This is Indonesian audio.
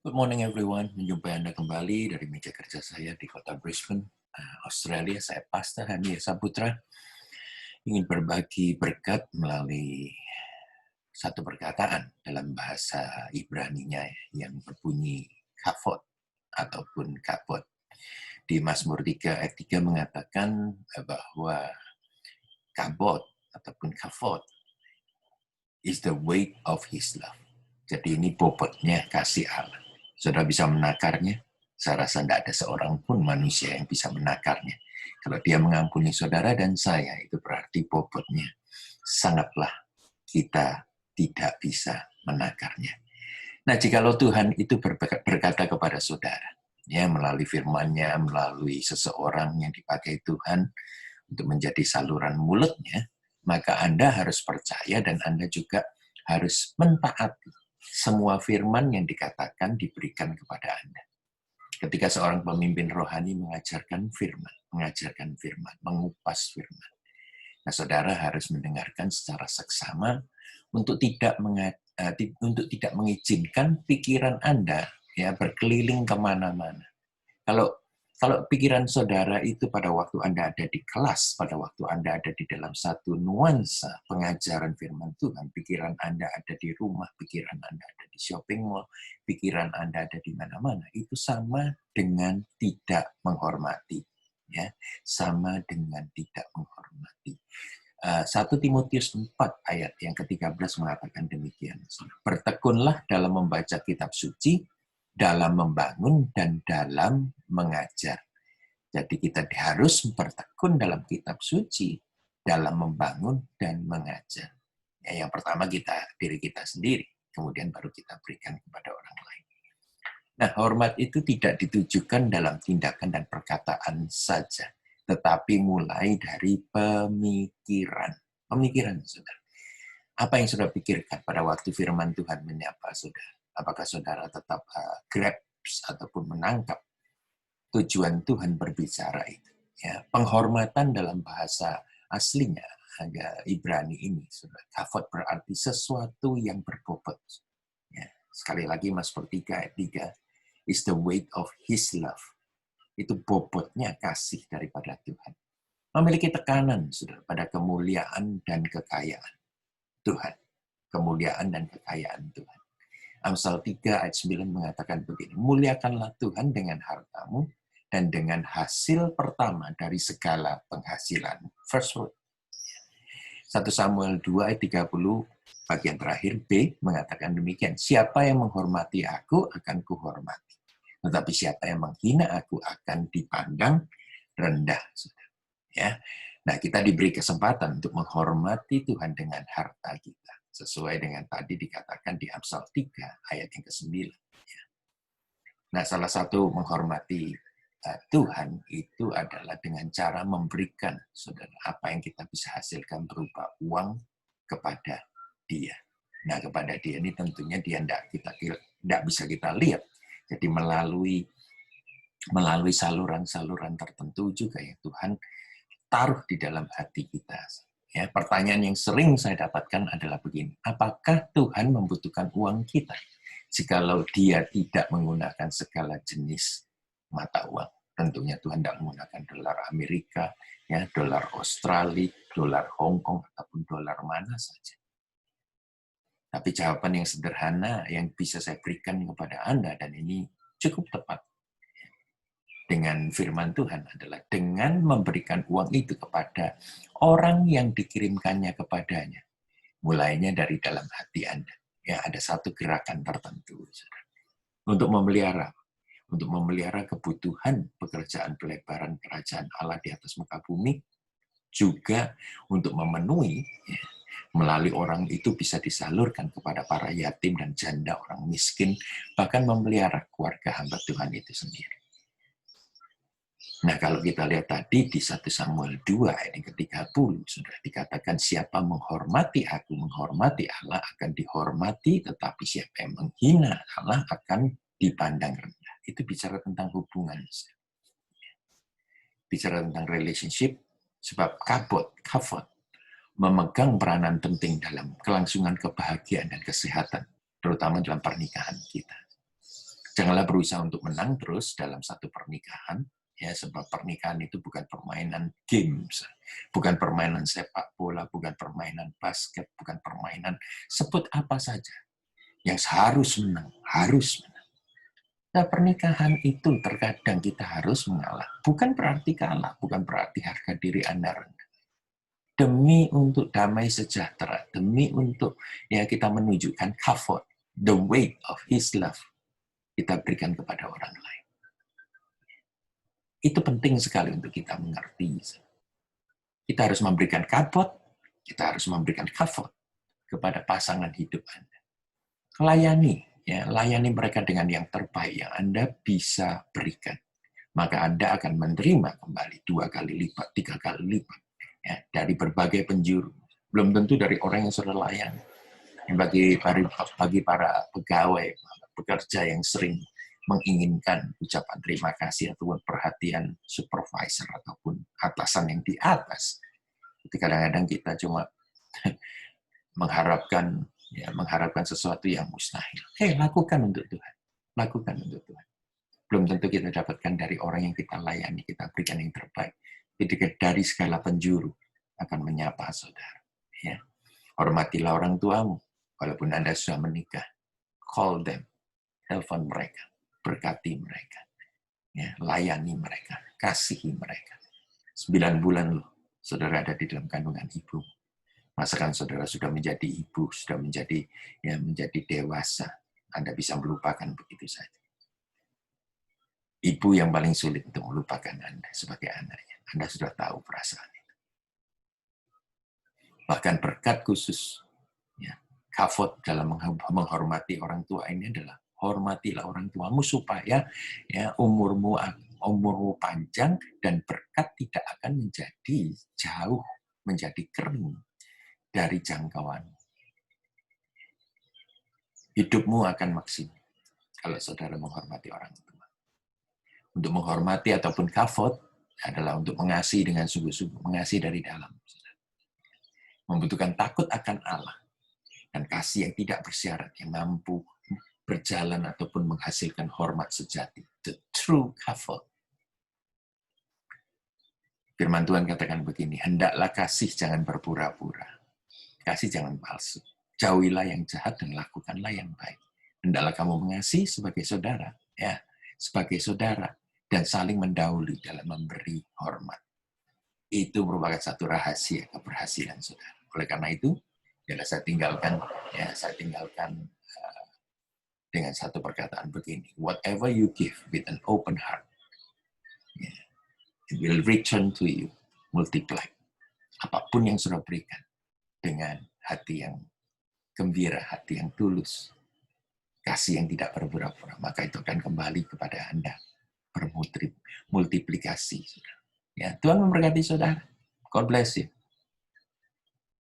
Good morning everyone, menjumpai Anda kembali dari meja kerja saya di kota Brisbane, Australia. Saya Pastor Hania Saputra, ingin berbagi berkat melalui satu perkataan dalam bahasa Ibraninya yang berbunyi kafot ataupun kapot. Di Mazmur 3 ayat 3 mengatakan bahwa kabot ataupun kafot is the weight of his love. Jadi ini bobotnya kasih Allah. Saudara bisa menakarnya? Saya rasa tidak ada seorang pun manusia yang bisa menakarnya. Kalau dia mengampuni saudara dan saya, itu berarti bobotnya sangatlah kita tidak bisa menakarnya. Nah, jikalau Tuhan itu berkata kepada saudara, ya melalui firman-Nya, melalui seseorang yang dipakai Tuhan untuk menjadi saluran mulutnya, maka Anda harus percaya dan Anda juga harus mentaati semua firman yang dikatakan diberikan kepada Anda. Ketika seorang pemimpin rohani mengajarkan firman, mengupas firman. Nah, saudara harus mendengarkan secara seksama untuk tidak mengizinkan pikiran Anda ya berkeliling kemana-mana. Kalau pikiran saudara itu pada waktu Anda ada di kelas, pada waktu Anda ada di dalam satu nuansa pengajaran firman Tuhan, pikiran Anda ada di rumah, pikiran Anda ada di shopping mall, pikiran Anda ada di mana-mana, itu sama dengan tidak menghormati. Ya, sama dengan tidak menghormati. 1 Timotius 4 ayat yang ke-13 mengatakan demikian. Bertekunlah dalam membaca kitab suci, dalam membangun dan dalam mengajar. Jadi kita harus bertekun dalam kitab suci, dalam membangun dan mengajar. Ya, yang pertama diri kita sendiri, kemudian baru kita berikan kepada orang lain. Nah, hormat itu tidak ditujukan dalam tindakan dan perkataan saja, tetapi mulai dari pemikiran. Pemikiran, saudara. Apa yang saudara pikirkan pada waktu firman Tuhan menyapa saudara? Apakah saudara tetap grasp ataupun menangkap tujuan Tuhan berbicara itu? Ya, penghormatan dalam bahasa aslinya agak Ibrani ini, saudara. Kafot berarti sesuatu yang berbobot. Ya, sekali lagi Mazmur 3 ayat 3 is the weight of his love. Itu bobotnya kasih daripada Tuhan. Memiliki tekanan, saudara, pada kemuliaan dan kekayaan Tuhan. Kemuliaan dan kekayaan Tuhan. Amsal 3 ayat 9 mengatakan begini, muliakanlah Tuhan dengan hartamu dan dengan hasil pertama dari segala penghasilan. First fruit. 1 Samuel 2 ayat 30 bagian terakhir B mengatakan demikian, siapa yang menghormati aku akan kuhormati. Tetapi siapa yang menghina aku akan dipandang rendah. Ya. Nah, kita diberi kesempatan untuk menghormati Tuhan dengan harta kita. Sesuai dengan tadi dikatakan di Amsal 3 ayat yang ke-9. Nah, salah satu menghormati Tuhan itu adalah dengan cara memberikan, saudara, apa yang kita bisa hasilkan berupa uang kepada dia. Nah, kepada dia ini tentunya dia tidak bisa kita lihat. Jadi melalui saluran-saluran tertentu juga yang Tuhan taruh di dalam hati kita. Ya, pertanyaan yang sering saya dapatkan adalah begini, apakah Tuhan membutuhkan uang kita? Jikalau dia tidak menggunakan segala jenis mata uang. Tentunya Tuhan tidak menggunakan dolar Amerika, ya, dolar Australia, dolar Hong Kong, ataupun dolar mana saja. Tapi jawaban yang sederhana yang bisa saya berikan kepada Anda, dan ini cukup tepat dengan firman Tuhan adalah dengan memberikan uang itu kepada orang yang dikirimkannya kepadanya. Mulainya dari dalam hati Anda. Ya, ada satu gerakan tertentu. Untuk memelihara kebutuhan pekerjaan pelebaran kerajaan Allah di atas muka bumi, juga untuk memenuhi, ya, melalui orang itu bisa disalurkan kepada para yatim dan janda, orang miskin, bahkan memelihara keluarga hamba Tuhan itu sendiri. Nah, kalau kita lihat tadi di 1 Samuel 2 ayat yang ke-30, sudah dikatakan siapa menghormati aku, menghormati Allah akan dihormati, tetapi siapa yang menghina Allah akan dipandang rendah. Itu bicara tentang hubungan. Bicara tentang relationship, sebab kafot, memegang peranan penting dalam kelangsungan kebahagiaan dan kesehatan, terutama dalam pernikahan kita. Janganlah berusaha untuk menang terus dalam satu pernikahan, ya, sebab pernikahan itu bukan permainan games, bukan permainan sepak bola, bukan permainan basket, bukan permainan sebut apa saja yang harus menang, harus menang. Nah, pernikahan itu terkadang kita harus mengalah. Bukan berarti kalah, bukan berarti harga diri Anda rendah. Demi untuk damai sejahtera, demi untuk ya kita menunjukkan kafot, the weight of His love, kita berikan kepada orang lain. Itu penting sekali untuk kita mengerti. Kita harus memberikan kafot, kita harus memberikan kafot kepada pasangan hidup Anda. Layani, ya, layani mereka dengan yang terbaik yang Anda bisa berikan. Maka Anda akan menerima kembali 2 kali lipat, 3 kali lipat, ya, dari berbagai penjuru. Belum tentu dari orang yang sudah layani. Bagi para pegawai, pekerja yang sering menginginkan ucapan terima kasih ataupun perhatian supervisor ataupun atasan yang di atas. Jadi kadang-kadang kita cuma mengharapkan sesuatu yang mustahil. Lakukan untuk Tuhan. Lakukan untuk Tuhan. Belum tentu kita dapatkan dari orang yang kita layani, kita berikan yang terbaik. Ketika dari segala penjuru akan menyapa saudara. Ya. Hormatilah orang tuamu. Walaupun Anda sudah menikah, call them, telepon mereka, berkati mereka, ya, layani mereka, kasihi mereka. 9 bulan loh, saudara ada di dalam kandungan ibu. Masakan saudara sudah menjadi ibu, sudah menjadi dewasa, Anda bisa melupakan begitu saja. Ibu yang paling sulit untuk melupakan Anda sebagai anaknya. Anda sudah tahu perasaan itu. Bahkan berkat khusus, ya, kafot dalam menghormati orang tua ini adalah hormatilah orang tuamu supaya ya umurmu panjang dan berkat tidak akan menjadi jauh, menjadi kering dari jangkauan. Hidupmu akan maksimal kalau saudara menghormati orang tua. Untuk menghormati ataupun kafot adalah untuk mengasihi dengan sungguh-sungguh, mengasihi dari dalam. Membutuhkan takut akan Allah dan kasih yang tidak bersyarat, yang mampu berjalan ataupun menghasilkan hormat sejati. The true kafot. Firman Tuhan katakan begini, hendaklah kasih jangan berpura-pura. Kasih jangan palsu. Jauhilah yang jahat dan lakukanlah yang baik. Hendaklah kamu mengasihi sebagai saudara, ya, sebagai saudara, dan saling mendahului dalam memberi hormat. Itu merupakan satu rahasia keberhasilan saudara. Oleh karena itu, saya tinggalkan dengan satu perkataan begini, whatever you give with an open heart, it will return to you multiplied. Apapun yang sudah berikan dengan hati yang gembira, hati yang tulus, kasih yang tidak berpura-pura, maka itu akan kembali kepada Anda bermultiplikasi. Ya, Tuhan memberkati saudara. God bless you.